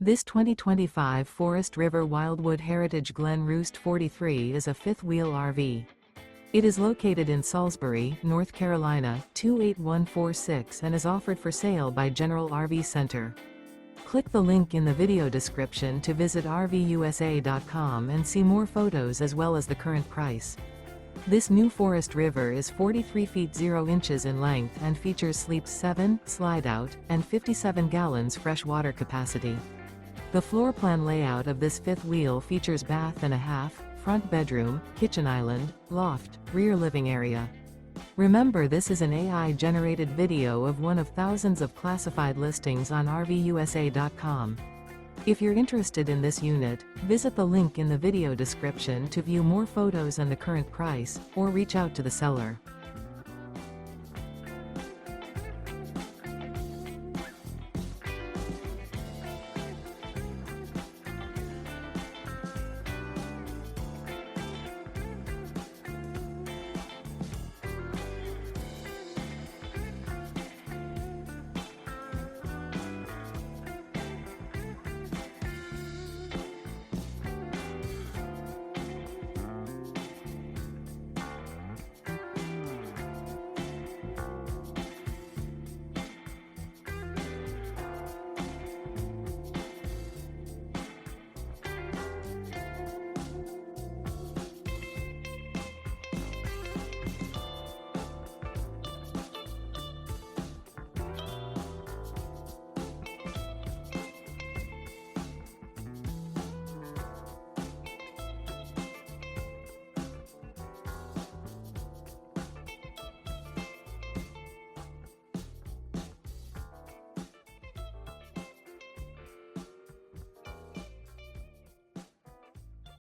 This 2025 Forest River Wildwood Heritage Glen Roost 43 is a fifth-wheel RV. It is located in Salisbury, North Carolina, 28146 and is offered for sale by General RV Center. Click the link in the video description to visit RVUSA.com and see more photos as well as the current price. This new Forest River is 43 feet 0 inches in length and features sleeps 7, slide-out, and 57 gallons fresh water capacity. The floor plan layout of this fifth wheel features bath and a half, front bedroom, kitchen island, loft, rear living area. Remember, this is an AI-generated video of one of thousands of classified listings on RVUSA.com. If you're interested in this unit, visit the link in the video description to view more photos and the current price, or reach out to the seller.